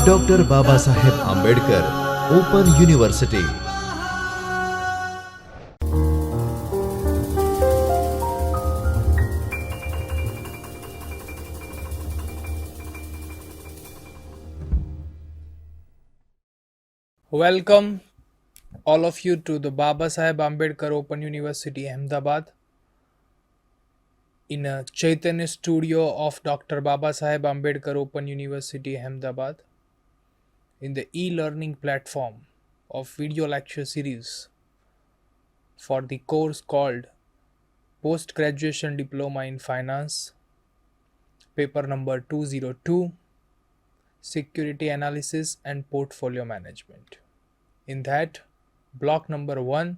Doctor Babasaheb Ambedkar open university. Welcome all of you to the Babasaheb Ambedkar Open University Ahmedabad in a Chaitanya studio of Dr. Babasaheb Ambedkar Open University Ahmedabad in the e-learning platform of video lecture series for the course called Post Graduation Diploma in Finance, paper number 202, Security Analysis and Portfolio Management. In that, block number 1,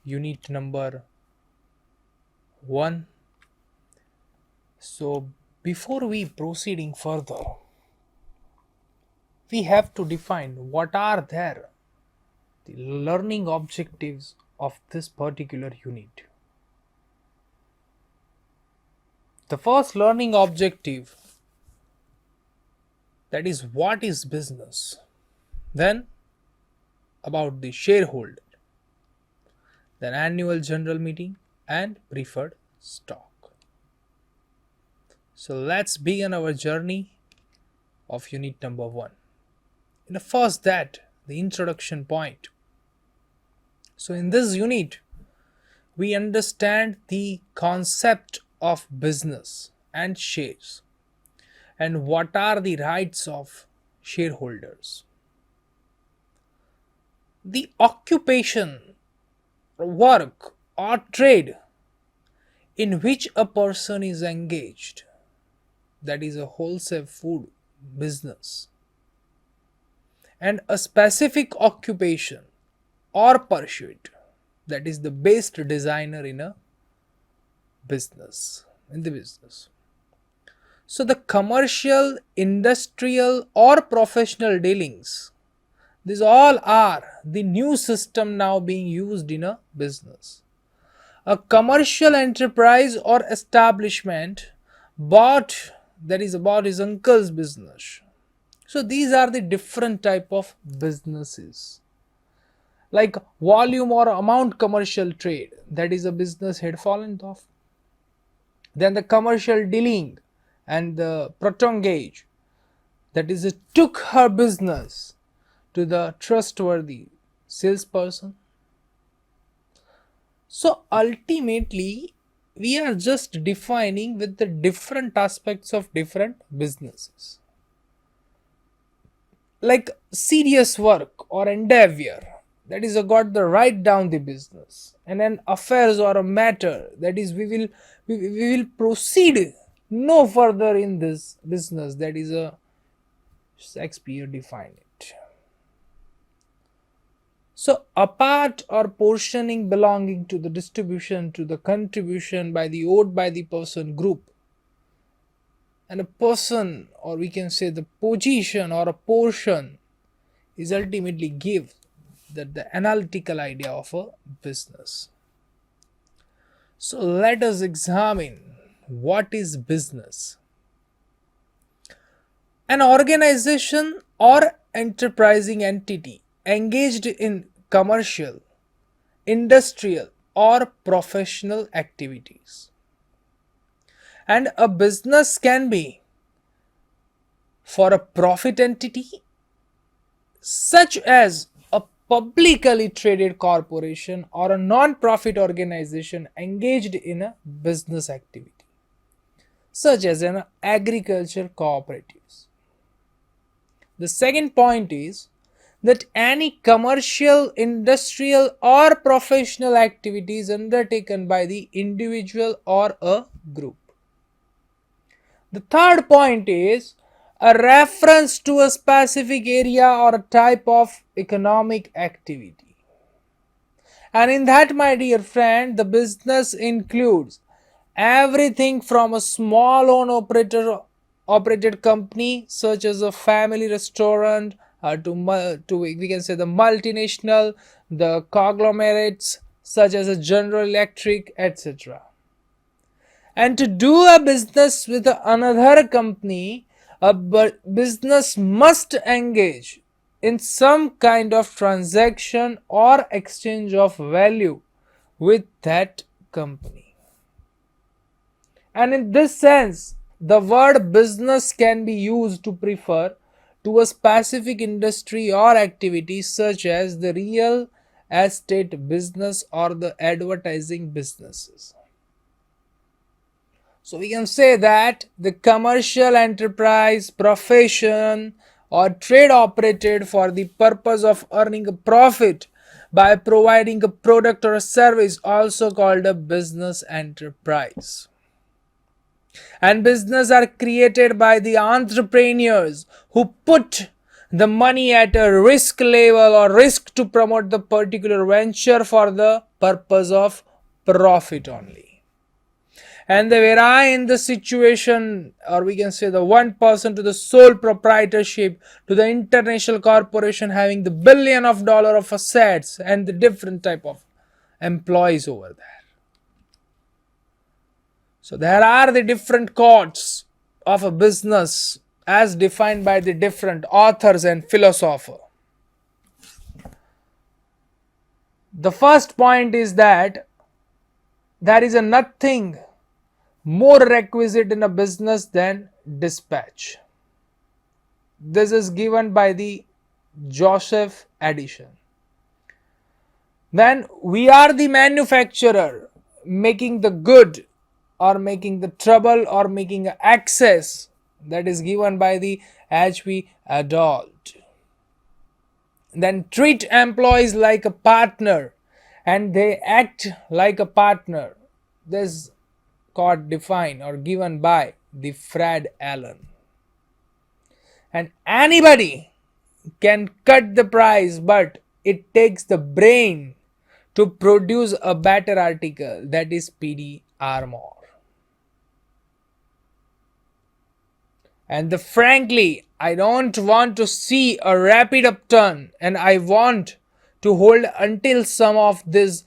unit number 1. So before we proceeding further, we have to define what are the learning objectives of this particular unit. The first learning objective, that is what is business. Then about the shareholder, then annual general meeting and preferred stock. So let's begin our journey of unit number 1. In the first, that the introduction point. So in this unit we understand the concept of business and shares and what are the rights of shareholders. The occupation, work or trade in which a person is engaged, that is a wholesale food business, and a specific occupation or pursuit, that is the best designer in a business, in the business. So the commercial, industrial or professional dealings, these all are the new system now being used in a business. A commercial enterprise or establishment bought, that is about his uncle's business. So these are the different type of businesses. Like volume or amount commercial trade, that is a business had fallen off. Then the commercial dealing and the proton gauge, that is it took her business to the trustworthy salesperson. So ultimately we are just defining with the different aspects of different businesses. Like serious work or endeavor, that is got the write down the business, and then affairs or a matter, that is we will proceed no further in this business, that is a Shakespeare defined it. So a part or portioning belonging to the distribution to the contribution by the owed by the person group, and a person, or we can say the position or a portion, is ultimately give that the analytical idea of a business. So let us examine what is business. An organization or enterprising entity engaged in commercial, industrial or professional activities. And a business can be for a profit entity such as a publicly traded corporation or a non-profit organization engaged in a business activity such as an agriculture cooperatives. The second point is that any commercial, industrial or professional activities undertaken by the individual or a group. The third point is a reference to a specific area or a type of economic activity. And in that, my dear friend, the business includes everything from a small own operated company such as a family restaurant to we can say the multinational, the conglomerates such as a General Electric, etc. And to do a business with another company, a business must engage in some kind of transaction or exchange of value with that company. And in this sense, the word business can be used to refer to a specific industry or activity such as the real estate business or the advertising businesses. So we can say that the commercial enterprise, profession, or trade operated for the purpose of earning a profit by providing a product or a service, also called a business enterprise. And business are created by the entrepreneurs who put the money at a risk level or risk to promote the particular venture for the purpose of profit only. And they vary in the situation, or we can say the one person to the sole proprietorship to the international corporation having the billion of dollar of assets and the different type of employees over there. So there are the different codes of a business as defined by the different authors and philosophers. The first point is that there is a nothing more requisite in a business than dispatch. This is given by the Joseph Addison. Then we are the manufacturer making the good or making the trouble or making access, that is given by the H.P. Adult. Then treat employees like a partner and they act like a partner. This got defined or given by the Fred Allen. And anybody can cut the price, but it takes the brain to produce a better article, that is PD Armour. And frankly, I don't want to see a rapid upturn, and I want to hold until some of these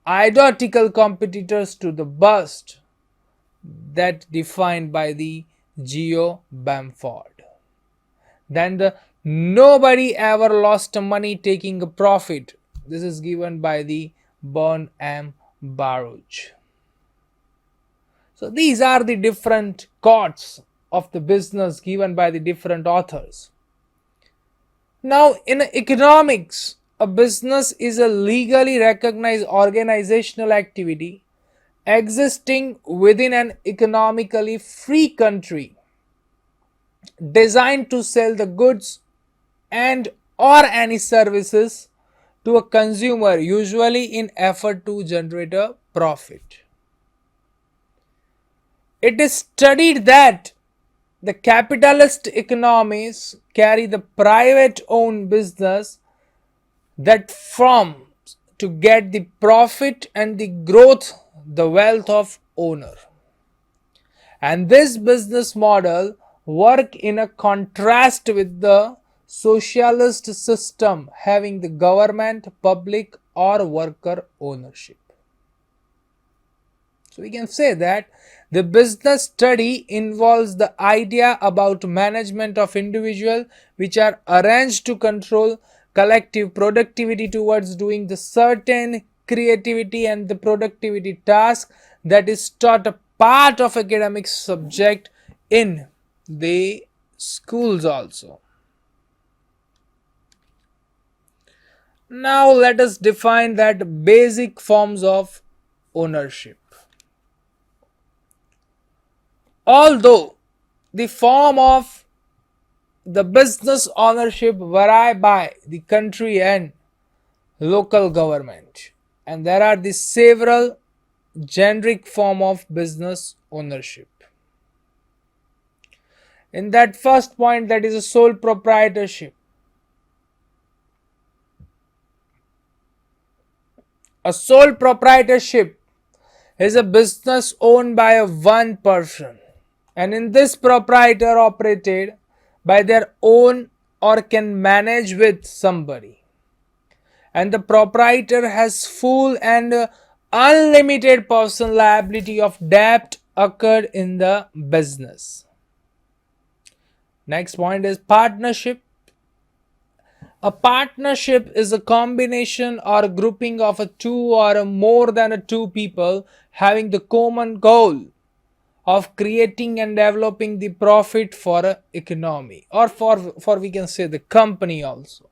identical competitors to the bust, that defined by the Geo Bamford. Then the nobody ever lost money taking a profit. This is given by the Bon M. Baruch. So these are the different codes of the business given by the different authors. Now in economics, a business is a legally recognized organizational activity existing within an economically free country designed to sell the goods and or any services to a consumer, usually in effort to generate a profit. It is studied that the capitalist economies carry the private owned business that forms to get the profit and the growth, the wealth of owner. And this business model work in a contrast with the socialist system having the government, public or worker ownership. So we can say that the business study involves the idea about management of individual which are arranged to control collective productivity towards doing the certain creativity and the productivity task that is taught a part of academic subject in the schools also. Now let us define that basic forms of ownership. Although the form of the business ownership vary by the country and local government, and there are the several generic form of business ownership. In that first point, that is a sole proprietorship. A sole proprietorship is a business owned by a one person, and in this proprietor operated by their own or can manage with somebody, and the proprietor has full and unlimited personal liability of debt occurred in the business. Next point is partnership. A partnership is a combination or a grouping of a two or a more than a two people having the common goal of creating and developing the profit for a economy, or for we can say the company also.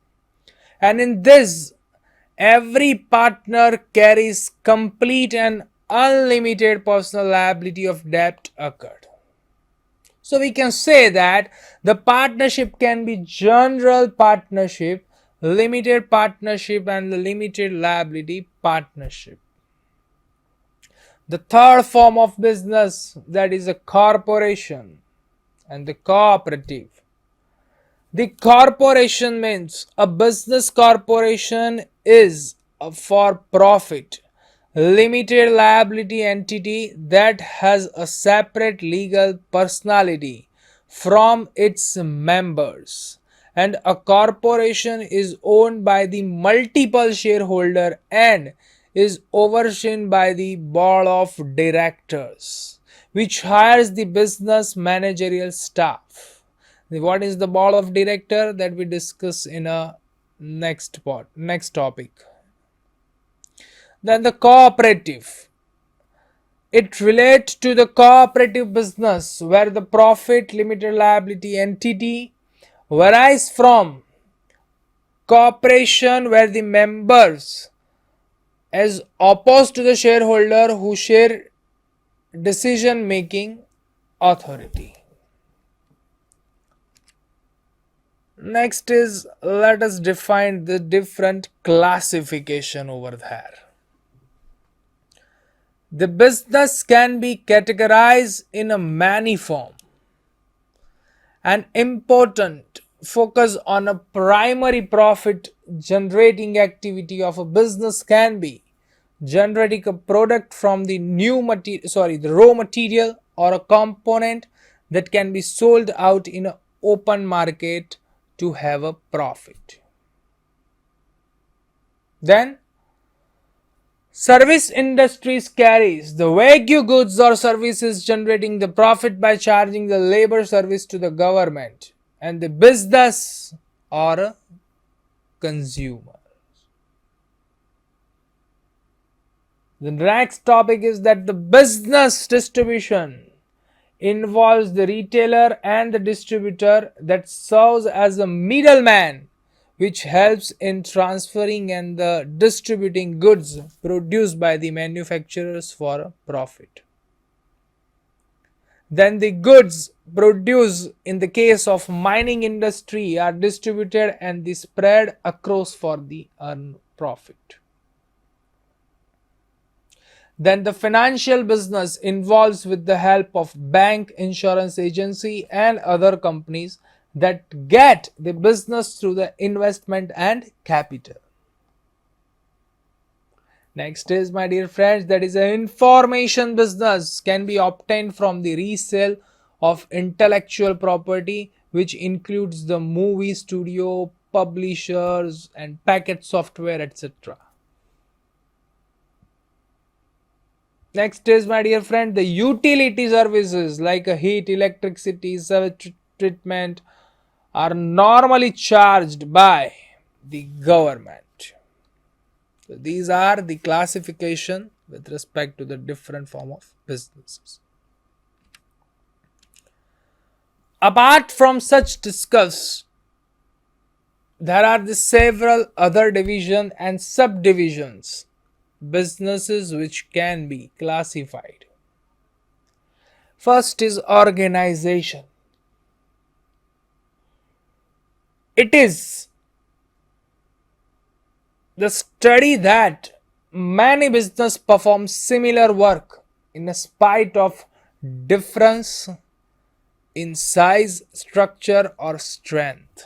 And in this, every partner carries complete and unlimited personal liability of debt occurred. So we can say that the partnership can be general partnership, limited partnership, and the limited liability partnership. The third form of business, that is a corporation and the cooperative. The corporation means a business corporation is a for profit limited liability entity that has a separate legal personality from its members, and a corporation is owned by the multiple shareholder and is overseen by the board of directors, which hires the business managerial staff. What is the board of director, that we discuss in a next topic. Then the cooperative. It relates to the cooperative business where the profit limited liability entity varies from corporation where the members as opposed to the shareholder who share decision making authority. Next is, let us define the different classification over there. The business can be categorized in a many form. An important focus on a primary profit generating activity of a business can be generating a product from the the raw material or a component that can be sold out in an open market to have a profit. Then service industries carries the value goods or services generating the profit by charging the labor service to the government and the business or a consumer. The next topic is that the business distribution involves the retailer and the distributor that serves as a middleman which helps in transferring and the distributing goods produced by the manufacturers for a profit. Then the goods produced in the case of mining industry are distributed and the spread across for the earned profit. Then the financial business involves with the help of bank, insurance agency and other companies that get the business through the investment and capital. Next is, my dear friends, that is an information business can be obtained from the resale of intellectual property, which includes the movie studio, publishers and packet software, etc. Next is, my dear friend, the utility services like a heat, electricity, sewage treatment are normally charged by the government. So these are the classification with respect to the different form of businesses. Apart from such discuss, there are the several other division and subdivisions businesses which can be classified. First is organization. It is the study that many business perform similar work in spite of difference in size, structure or strength.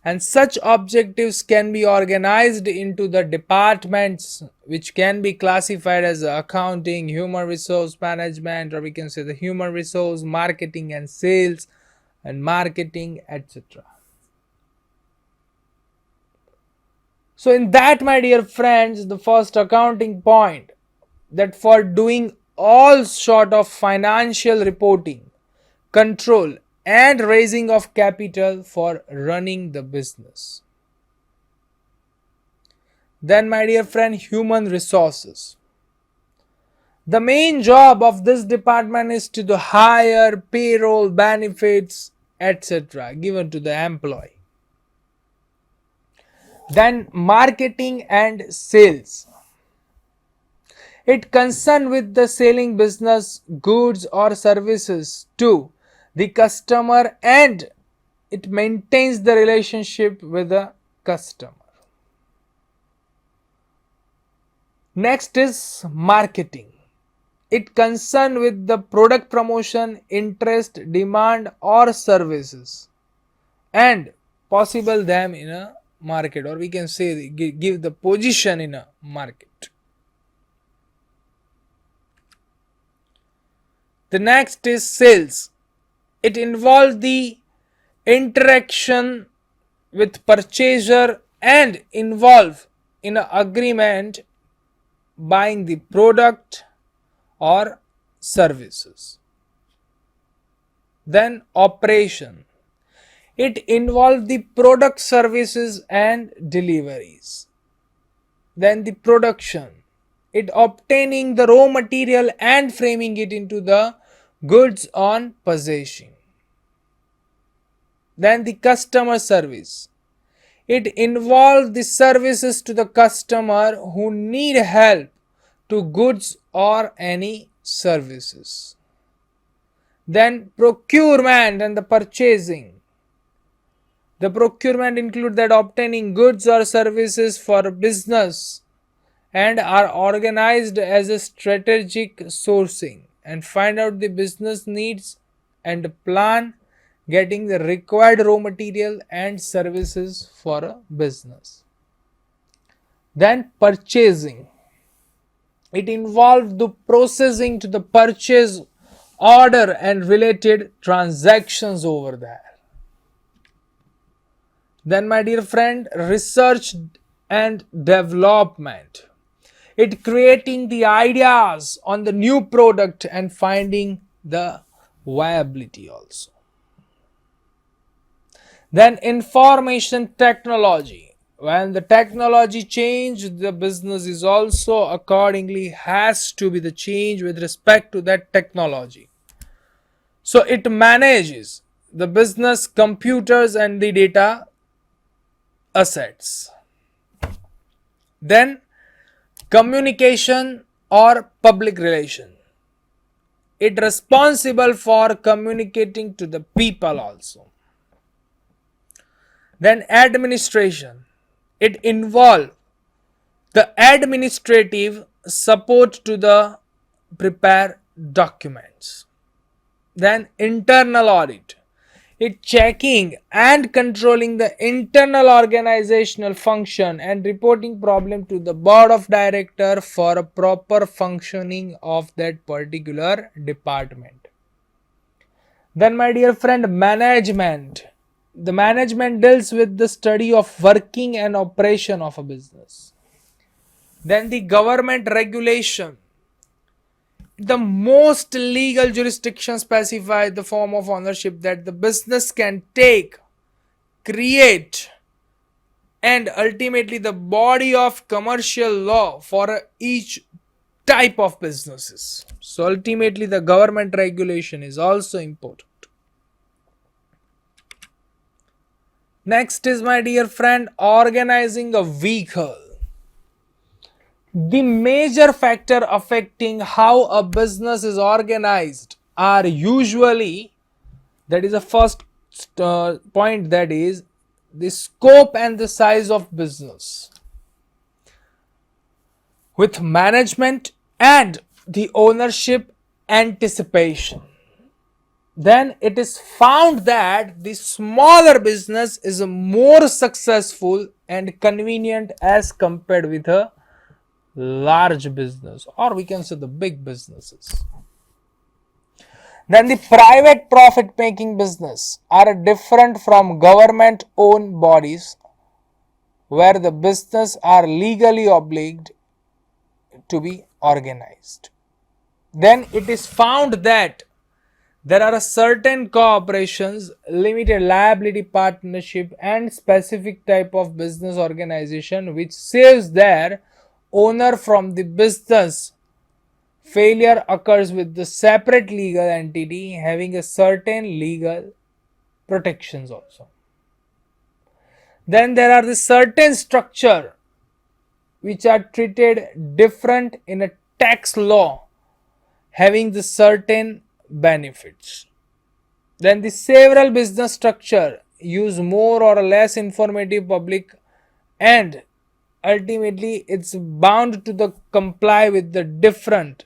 And such objectives can be organized into the departments which can be classified as accounting, human resource management, or we can say the human resource, marketing and sales and marketing, etc. So in that, my dear friends, the first accounting point, that for doing all sort of financial reporting, control and raising of capital for running the business. Then, my dear friend, human resources. The main job of this department is to hire, payroll, benefits, etc. given to the employee. Then marketing and sales. It concerned with the selling business goods or services to the customer, and it maintains the relationship with the customer. Next is marketing. It concerned with the product promotion, interest, demand or services, and possible them in a market, or we can say give the position in a market. The next is sales. It involves the interaction with purchaser and involve in an agreement buying the product or services. Then operation. It involves the product, services and deliveries. Then the production. It obtaining the raw material and framing it into the goods on possession. Then the customer service. It involves the services to the customer who need help to goods or any services. Then procurement and the purchasing. The procurement include that obtaining goods or services for business and are organized as a strategic sourcing and find out the business needs and plan getting the required raw material and services for a business. Then purchasing. It involves the processing to the purchase order and related transactions over there. Then, my dear friend, research and development. It creating the ideas on the new product and finding the viability also. Then information technology. When the technology change, the business is also accordingly has to be the change with respect to that technology. So it manages the business computers and the data assets. Then communication or public relation. It responsible for communicating to the people also. Then administration. It involve the administrative support to the prepare documents. Then internal audit. It checking and controlling the internal organizational function and reporting problem to the board of director for a proper functioning of that particular department. Then, my dear friend, management. The management deals with the study of working and operation of a business. Then the government regulation. The most legal jurisdiction specify the form of ownership that the business can take, create, and ultimately the body of commercial law for each type of businesses. So ultimately the government regulation is also important. Next is, my dear friend, organizing a vehicle. The major factor affecting how a business is organized are usually, that is the first point, that is the scope and the size of business, with management and the ownership anticipation. Then it is found that the smaller business is more successful and convenient as compared with a large business, or we can say the big businesses. Then the private profit making business are different from government owned bodies where the business are legally obliged to be organized. Then it is found that There are certain corporations, limited liability partnership and specific type of business organization which saves their owner from the business. Failure occurs with the separate legal entity having a certain legal protections also. Then there are the certain structure which are treated different in a tax law having the certain benefits. Then the several business structure use more or less informative public and ultimately it's bound to the comply with the different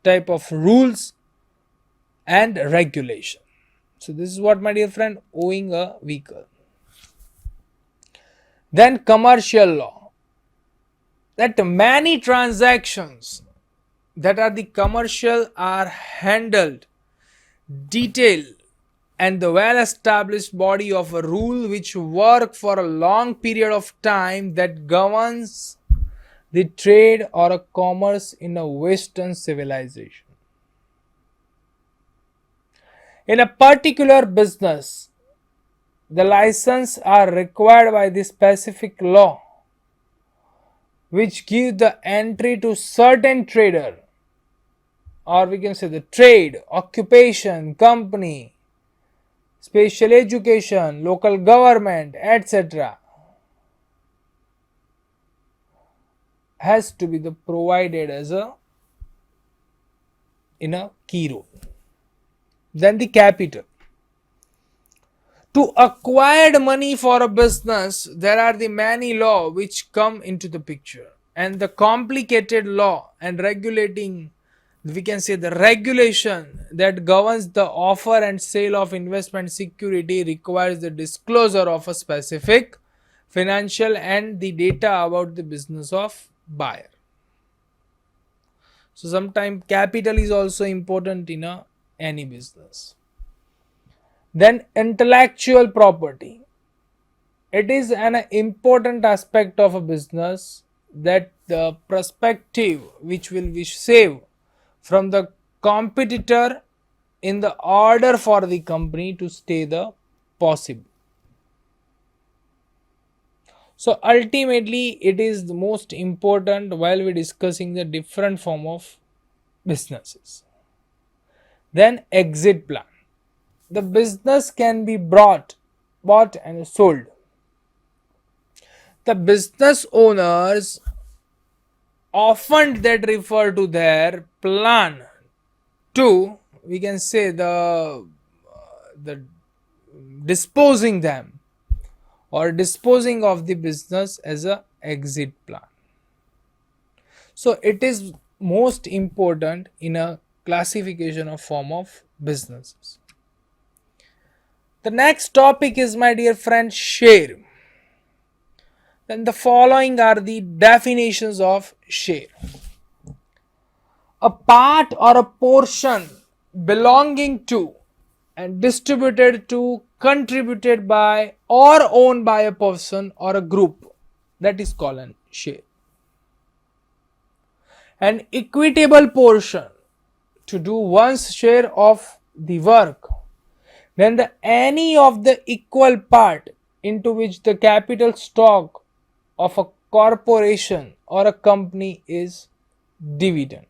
type of rules and regulation. So this is what, my dear friend, owing a vehicle. Then commercial law, that many transactions that are the commercial are handled detailed and the well established body of a rule which work for a long period of time that governs the trade or a commerce in a western civilization. In a particular business, the license are required by the specific law which give the entry to certain trader, or we can say the trade, occupation, company, special education, local government, etc. has to be the provided as a in a key role. Then the capital. To acquire money for a business, there are the many law which come into the picture, and the complicated law and regulating, we can say the regulation that governs the offer and sale of investment security requires the disclosure of a specific financial and the data about the business of buyer. So sometimes capital is also important in any business. Then intellectual property. It is an important aspect of a business that the perspective which will be saved from the competitor in the order for the company to stay the possible. So ultimately it is the most important while we discussing the different form of businesses. Then exit plan. The business can be bought and sold. The business owners often that refer to their plan to, we can say the disposing them or disposing of the business as a exit plan. So it is most important in a classification of form of businesses. The next topic is, my dear friend, share. Then the following are the definitions of share. A part or a portion belonging to and distributed to, contributed by or owned by a person or a group, that is called a share. An equitable portion to do one's share of the work, then any of the equal part into which the capital stock of a corporation or a company is dividend.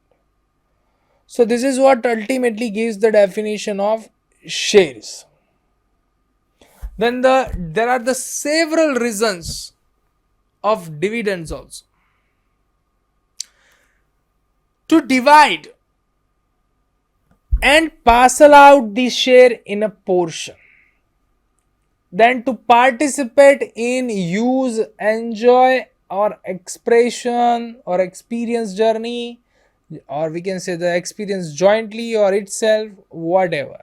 So this is what ultimately gives the definition of shares. Then there are the several reasons of dividends also. To divide and parcel out the share in a portion. Then to participate in, use, enjoy or expression or experience journey, or we can say the experience jointly or itself, whatever.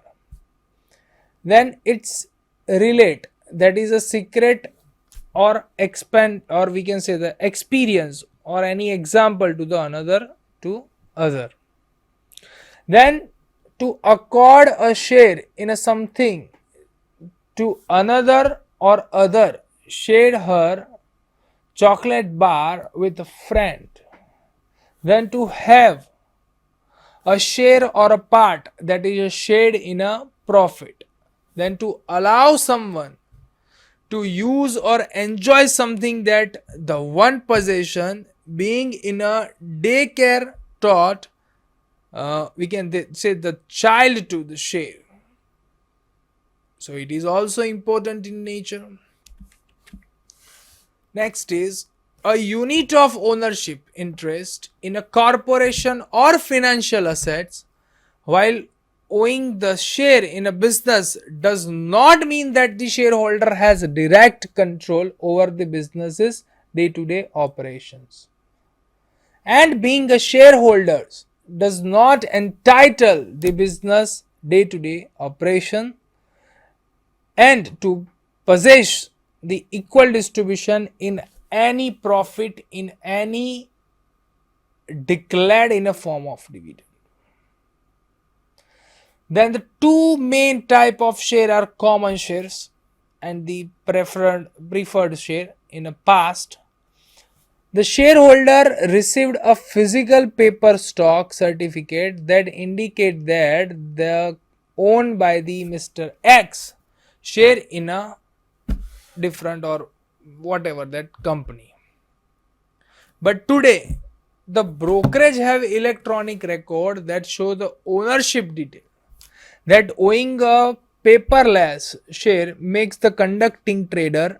Then it's relate, that is a secret or expand, or we can say the experience or any example to the another to other. Then to accord a share in a something to another or other, share her chocolate bar with a friend. Then to have a share or a part that is shared in a profit. Then to allow someone to use or enjoy something that the one possession being in a daycare taught, we can say the child to the share. So it is also important in nature. Next is a unit of ownership interest in a corporation or financial assets. While owning the share in a business does not mean that the shareholder has direct control over the business's day-to-day operations. And being a shareholder does not entitle the business day-to-day operation and to possess the equal distribution in any profit in any declared in a form of dividend. Then the two main type of share are common shares and the preferred share. In the past, the shareholder received a physical paper stock certificate that indicate that they owned by the Mr. X share in a different or whatever that company. But today, the brokerage have electronic record that show the ownership detail. That owning a paperless share makes the conducting trader,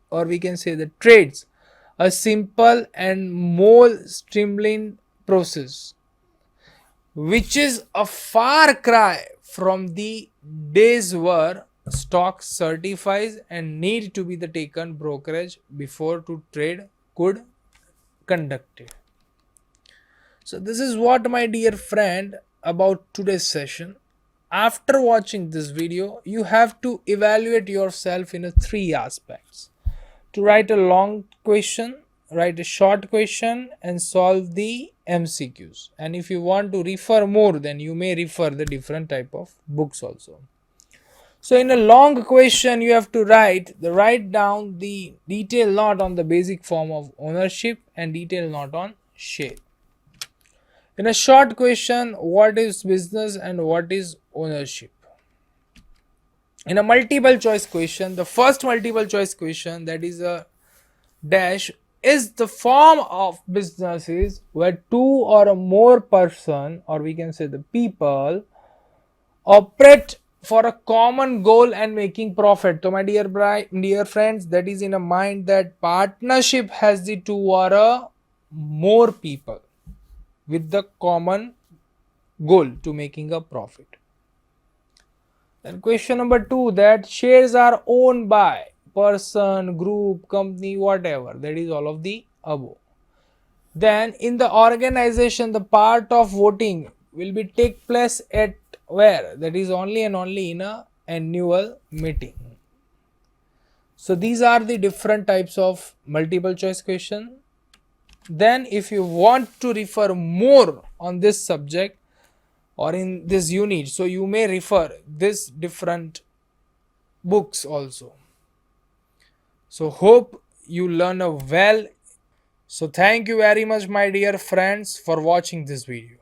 or we can say the trades, a simple and more streamlined process, which is a far cry from the days where stock certifies and need to be the taken brokerage before to trade could conduct it. So this is what, my dear friend, about today's session. After watching this video, you have to evaluate yourself in three aspects: to write a long question, write a short question, and solve the MCQs. And if you want to refer more, then you may refer the different type of books also. So in a long question, you have to write down the detail not on the basic form of ownership and detail not on share. In a short question, what is business and what is ownership? In a multiple choice question, the first multiple choice question, that is a dash, is the form of businesses where two or more person, or we can say the people, operate for a common goal and making profit. So my dear friends, that is in a mind that partnership has the two or more people with the common goal to making a profit. Then question number 2, that shares are owned by person, group, company, whatever, that is all of the above. Then in the organization, the part of voting will be take place at where? That is only and only in a annual meeting. So these are the different types of multiple choice question. Then if you want to refer more on this subject or in this unit, so you may refer this different books also. So hope you learn well. So thank you very much, my dear friends, for watching this video.